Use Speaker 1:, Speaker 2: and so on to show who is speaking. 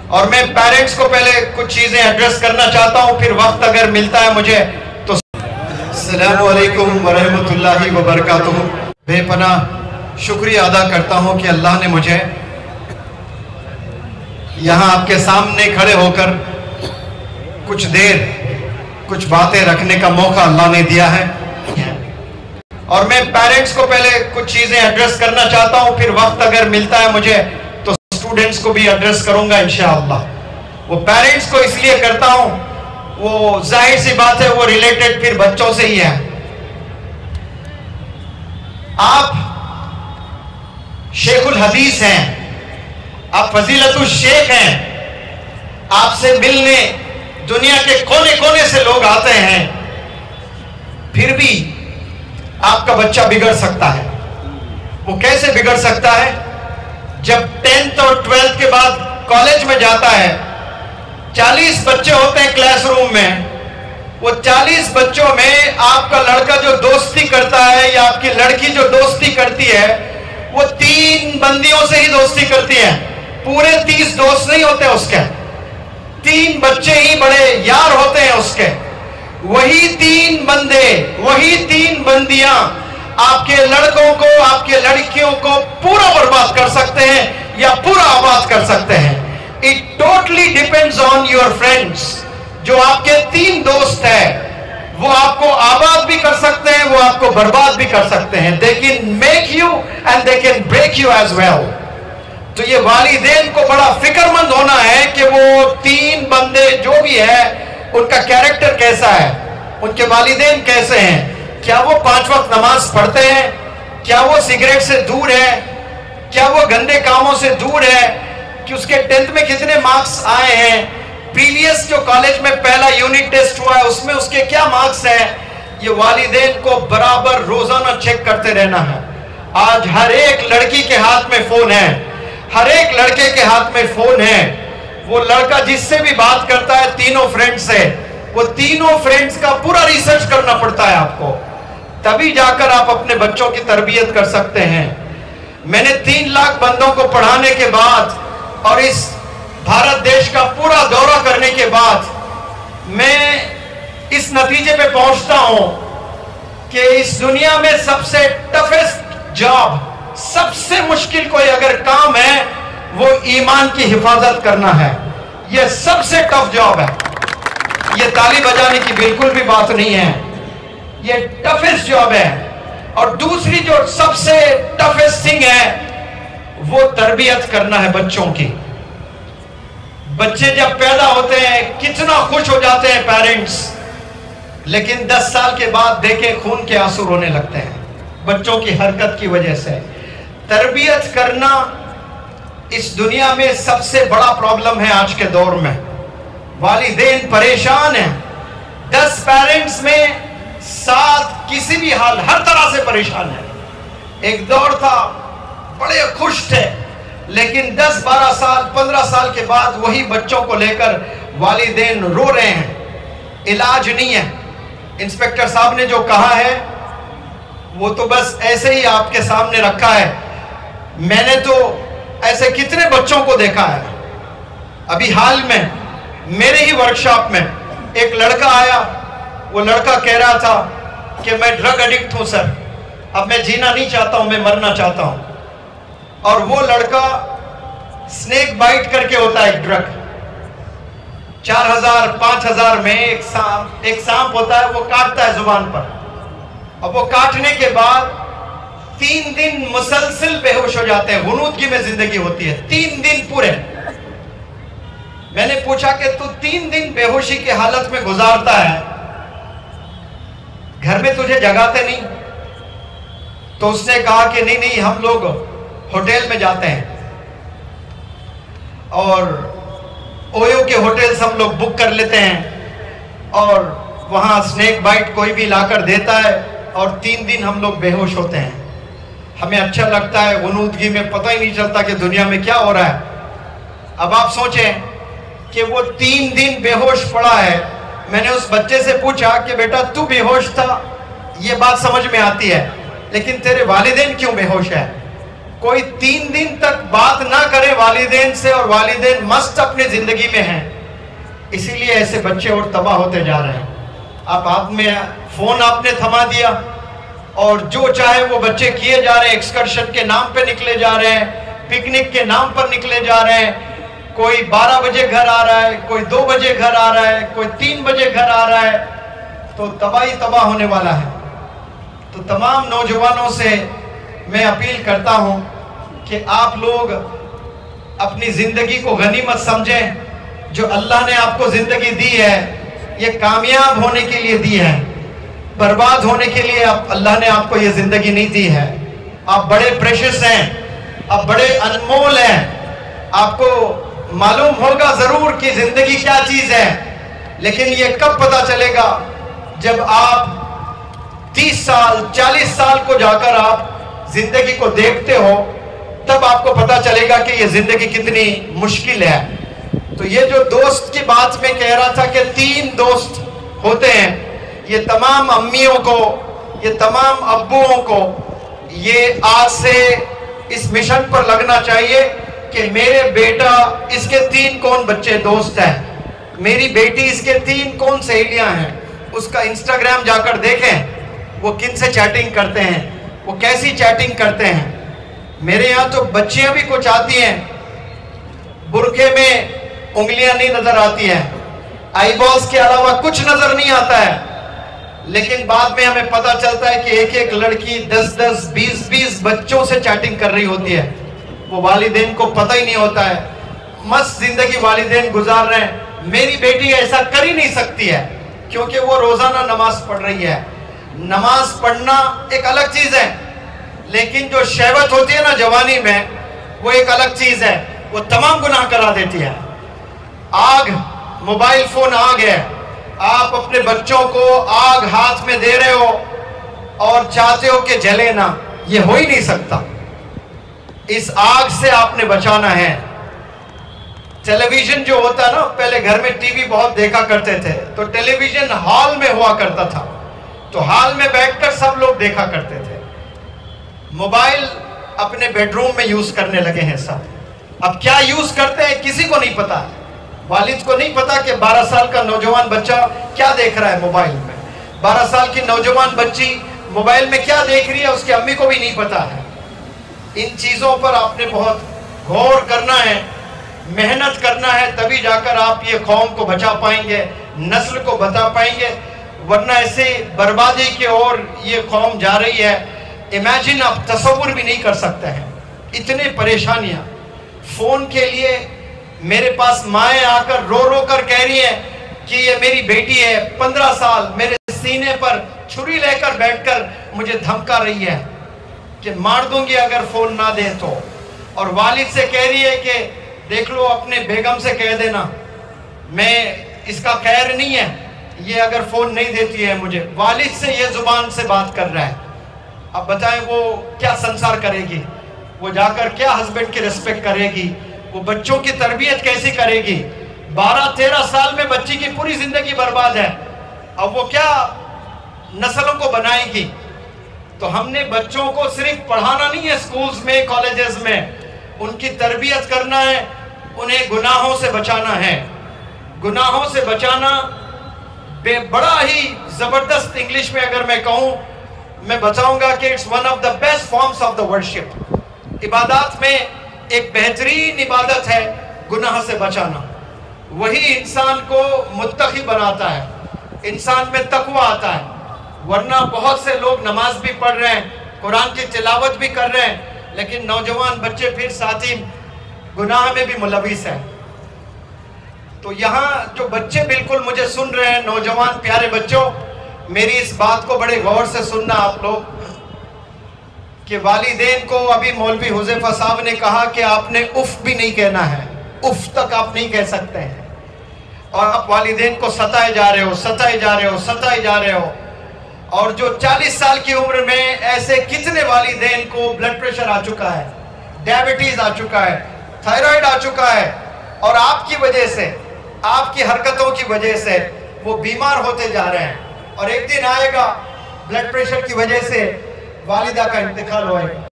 Speaker 1: اور میں پیرنٹس کو پہلے کچھ چیزیں ایڈریس کرنا چاہتا ہوں، پھر وقت اگر ملتا ہے مجھے تو السلام علیکم ورحمۃ اللہ وبرکاتہ۔ بے پناہ شکریہ ادا کرتا ہوں کہ اللہ نے مجھے یہاں آپ کے سامنے کھڑے ہو کر کچھ دیر کچھ باتیں رکھنے کا موقع اللہ نے دیا ہے، اور میں پیرنٹس کو پہلے کچھ چیزیں ایڈریس کرنا چاہتا ہوں، پھر وقت اگر ملتا ہے مجھے تو اسٹوڈنٹس کو بھی ایڈریس کروں گا انشاءاللہ۔ وہ پیرنٹس کو اس لیے کرتا ہوں، وہ ظاہر سی بات ہے وہ ریلیٹڈ پھر بچوں سے ہی ہے۔ آپ شیخ الحدیث ہیں، آپ فضیلت الشیخ ہیں، آپ سے ملنے دنیا کے کونے کونے سے لوگ آتے ہیں، پھر بھی آپ کا بچہ بگڑ سکتا ہے۔ وہ کیسے بگڑ سکتا ہے؟ جب 10th اور 12th کے بعد کالج میں جاتا ہے، 40 بچے ہوتے ہیں کلاس روم میں، وہ 40 بچوں میں آپ کا لڑکا جو دوستی کرتا ہے یا آپ کی لڑکی جو دوستی کرتی ہے وہ 3 بندیوں سے ہی دوستی کرتی ہے، پورے 30 دوست نہیں ہوتے اس کے، 3 بچے ہی بڑے یار ہوتے ہیں اس کے۔ وہی 3 بندے، وہی 3 بندیاں آپ کے لڑکوں کو، آپ کے لڑکیوں کو پورا برباد کر سکتے ہیں یا پورا آباد کر سکتے ہیں۔ It totally depends on your friends۔ جو آپ کے 3 دوست ہیں وہ آپ کو آباد بھی کر سکتے ہیں، وہ آپ کو برباد بھی کر سکتے ہیں۔ They can make you and they can break you as well۔ تو یہ والدین کو بڑا فکر مند ہونا ہے کہ وہ 3 بندے جو بھی ہے ان کا کیریکٹر کیسا ہے، ان کے والدین کیسے ہیں، کیا وہ 5 وقت نماز پڑھتے ہیں، کیا وہ سگریٹ سے دور ہے، کیا وہ گندے کاموں سے دور ہے، کہ اس کے 10th میں کتنے مارکس آئے ہیں، پریویس جو کالج میں پہلا یونٹ ٹیسٹ ہوا ہے اس میں اس کے کیا مارکس ہیں۔ یہ والدین کو برابر روزانہ چیک کرتے رہنا ہے۔ آج ہر ایک لڑکی کے ہاتھ میں فون ہے، ہر ایک لڑکے کے ہاتھ میں فون ہے۔ وہ لڑکا جس سے بھی بات کرتا ہے 3 فرینڈ سے، وہ 3 فرینڈز کا پورا ریسرچ کرنا پڑتا ہے آپ کو، تبھی جا کر آپ اپنے بچوں کی تربیت کر سکتے ہیں۔ میں نے 3 لاکھ بندوں کو پڑھانے کے بعد اور اس بھارت دیش کا پورا دورہ کرنے کے بعد میں اس نتیجے پہ پہنچتا ہوں کہ اس دنیا میں سب سے ٹفسٹ جاب، سب سے مشکل کوئی اگر کام ہے وہ ایمان کی حفاظت کرنا ہے۔ یہ سب سے ٹف جاب ہے، یہ تالی بجانے کی بالکل بھی بات نہیں ہے، یہ ٹفسٹ جاب ہے۔ اور دوسری جو سب سے ٹفسٹ تھنگ ہے وہ تربیت کرنا ہے بچوں کی۔ بچے جب پیدا ہوتے ہیں کتنا خوش ہو جاتے ہیں پیرنٹس، لیکن 10 سال کے بعد دیکھیں خون کے آنسو رونے لگتے ہیں بچوں کی حرکت کی وجہ سے۔ تربیت کرنا اس دنیا میں سب سے بڑا پرابلم ہے آج کے دور میں۔ والدین پریشان ہیں، 10 پیرنٹس میں 7 کسی بھی حال ہر طرح سے پریشان ہیں۔ ایک دور تھا بڑے خوش تھے، لیکن 10 12 سال 15 سال کے بعد وہی بچوں کو لے کر والدین رو رہے ہیں، علاج نہیں ہے۔ انسپیکٹر صاحب نے جو کہا ہے وہ تو بس ایسے ہی آپ کے سامنے رکھا ہے، میں نے تو ایسے کتنے بچوں کو دیکھا ہے۔ ابھی حال میں میرے ہی ورکشاپ میں ایک لڑکا آیا، وہ لڑکا کہہ رہا تھا کہ میں ڈرگ ایڈکٹ ہوں سر، اب میں جینا نہیں چاہتا ہوں، میں مرنا چاہتا ہوں۔ اور وہ لڑکا سنیک بائٹ کر کے ہوتا ہے ایک ڈرگ، 4000 5000 میں ایک سانپ ہوتا ہے، وہ کاٹتا ہے زبان پر، اور وہ کاٹنے کے بعد 3 دن مسلسل بے ہوش ہو جاتے ہیں، غنودگی میں زندگی ہوتی ہے 3 دن پورے۔ میں نے پوچھا کہ تو 3 دن بے ہوشی کے حالت میں گزارتا ہے، گھر میں تجھے جگاتے نہیں؟ تو اس نے کہا کہ نہیں ہم لوگ ہوٹل میں جاتے ہیں، اور اویو کے ہوٹلز ہم لوگ بک کر لیتے ہیں، اور وہاں سنیک بائٹ کوئی بھی لا کر دیتا ہے، اور 3 دن ہم لوگ بے ہوش ہوتے ہیں۔ ہمیں اچھا لگتا ہے، غنودگی میں پتہ ہی نہیں چلتا کہ دنیا میں کیا ہو رہا ہے۔ اب آپ سوچیں کہ وہ 3 دن بے ہوش پڑا ہے۔ میں نے اس بچے سے پوچھا کہ بیٹا تو بے ہوش تھا، یہ بات سمجھ میں آتی ہے، لیکن تیرے والدین کیوں بے ہوش ہے؟ کوئی 3 دن تک بات نہ کرے والدین سے اور والدین مست اپنی زندگی میں ہیں. اسی لیے ایسے بچے اور تباہ ہوتے جا رہے ہیں. آپ میں فون آپ نے تھما دیا اور جو چاہے وہ بچے کیے جا رہے ہیں. ایکسکرشن کے نام پہ نکلے جا رہے ہیں, پکنک کے نام پر نکلے جا رہے ہیں. کوئی 12 بجے گھر آ رہا ہے, کوئی 2 بجے گھر آ رہا ہے, کوئی 3 بجے گھر آ رہا ہے. تو تباہ ہونے والا ہے. تو تمام نوجوانوں سے میں اپیل کرتا ہوں کہ آپ لوگ اپنی زندگی کو غنیمت سمجھیں. جو اللہ نے آپ کو زندگی دی ہے یہ کامیاب ہونے کے لیے دی ہے, برباد ہونے کے لیے اللہ نے آپ کو یہ زندگی نہیں دی ہے. آپ بڑے پریشس ہیں, آپ بڑے انمول ہیں. آپ کو معلوم ہوگا ضرور کہ زندگی کیا چیز ہے, لیکن یہ کب پتا چلے گا جب آپ 30 سال 40 سال کو جا کر آپ زندگی کو دیکھتے ہو, تب آپ کو پتا چلے گا کہ یہ زندگی کتنی مشکل ہے. تو یہ جو دوست کی بات میں کہہ رہا تھا کہ 3 دوست ہوتے ہیں, یہ تمام امیوں کو, یہ تمام ابوؤں کو یہ آج سے اس مشن پر لگنا چاہیے کہ میرے بیٹا اس کے 3 کون بچے دوست ہیں, میری بیٹی اس کے 3 کون سہیلیاں ہیں. اس کا انسٹاگرام جا کر دیکھیں وہ کن سے چیٹنگ کرتے ہیں, وہ کیسی چیٹنگ کرتے ہیں. میرے یہاں تو بچیاں بھی کچھ آتی ہیں, برقعے میں انگلیاں نہیں نظر آتی ہیں, آئی بالز کے علاوہ کچھ نظر نہیں آتا ہے, لیکن بعد میں ہمیں پتا چلتا ہے کہ ایک لڑکی 10 20 بچوں سے چیٹنگ کر رہی ہوتی ہے. وہ والدین کو پتہ ہی نہیں ہوتا ہے, مست زندگی والدین گزار رہے ہیں. میری بیٹی ایسا کر ہی نہیں سکتی ہے کیونکہ وہ روزانہ نماز پڑھ رہی ہے. نماز پڑھنا ایک الگ چیز ہے, لیکن جو شہوت ہوتی ہے نا جوانی میں, وہ ایک الگ چیز ہے, وہ تمام گناہ کرا دیتی ہے. آگ, موبائل فون آگ ہے, آپ اپنے بچوں کو آگ ہاتھ میں دے رہے ہو اور چاہتے ہو کہ جلے نا, یہ ہو ہی نہیں سکتا. اس آگ سے آپ نے بچانا ہے. ٹیلی ویژن جو ہوتا ہے نا, پہلے گھر میں ٹی وی بہت دیکھا کرتے تھے, تو ٹیلی ویژن ہال میں ہوا کرتا تھا, تو ہال میں بیٹھ کر سب لوگ دیکھا کرتے تھے. موبائل اپنے بیڈ روم میں یوز کرنے لگے ہیں سب. اب کیا یوز کرتے ہیں کسی کو نہیں پتا. والد کو نہیں پتا کہ 12 سال کا نوجوان بچہ کیا دیکھ رہا ہے موبائل میں, 12 سال کی نوجوان بچی موبائل میں کیا دیکھ رہی ہے اس کی امی کو بھی نہیں پتا ہے. ان چیزوں پر آپ نے بہت غور کرنا ہے, محنت کرنا ہے, تبھی جا کر آپ یہ قوم کو بچا پائیں گے, نسل کو بتا پائیں گے. ورنہ ایسے بربادی کی اور یہ قوم جا رہی ہے, امیجن آپ تصور بھی نہیں کر سکتے ہیں. اتنے پریشانیاں. فون کے لیے میرے پاس مائیں آ کر رو کر کہہ رہی ہیں کہ یہ میری بیٹی ہے 15 سال, میرے سینے پر چھری لے کر بیٹھ کر مجھے دھمکا رہی ہے کہ مار دوں گی اگر فون نہ دیں تو. اور والد سے کہہ رہی ہے کہ دیکھ لو اپنے بیگم سے کہہ دینا میں اس کا خیر نہیں ہے, یہ اگر فون نہیں دیتی ہے مجھے. والد سے یہ زبان سے بات کر رہا ہے. اب بتائیں وہ کیا سنسار کرے گی, وہ جا کر کیا ہسبینڈ کی ریسپیکٹ کرے گی, وہ بچوں کی تربیت کیسی کرے گی. 12-13 سال میں بچی کی پوری زندگی برباد ہے, اب وہ کیا نسلوں کو بنائے گی. تو ہم نے بچوں کو صرف پڑھانا نہیں ہے اسکولز میں, کالجز میں, ان کی تربیت کرنا ہے, انہیں گناہوں سے بچانا ہے. گناہوں سے بچانا بڑا ہی زبردست انگلش میں اگر میں کہوں, میں بتاؤں گا کہ it's one of the best forms of the worship. عبادات میں ایک بہترین عبادت ہے گناہ سے بچانا. وہی انسان کو متقی بناتا ہے, انسان میں تقوی آتا ہے. ورنہ بہت سے لوگ نماز بھی پڑھ رہے ہیں, قرآن کی تلاوت بھی کر رہے ہیں, لیکن نوجوان بچے پھر ساتھی گناہ میں بھی ملوث ہیں. تو یہاں جو بچے بالکل مجھے سن رہے ہیں, نوجوان پیارے بچوں, میری اس بات کو بڑے غور سے سننا آپ لوگ کہ والدین کو ابھی مولوی حذیفہ صاحب نے کہا کہ آپ نے اف بھی نہیں کہنا ہے, اف تک آپ نہیں کہہ سکتے ہیں. اور آپ والدین کو ستائے جا رہے ہو. اور جو 40 سال کی عمر میں ایسے کتنے والدین کو بلڈ پریشر آ چکا ہے, ڈائبٹیز آ چکا ہے, تھائرائیڈ آ چکا ہے, اور آپ کی وجہ سے, آپ کی حرکتوں کی وجہ سے وہ بیمار ہوتے جا رہے ہیں. اور ایک دن آئے گا بلڈ پریشر کی وجہ سے والدہ کا انتقال ہوئے گا.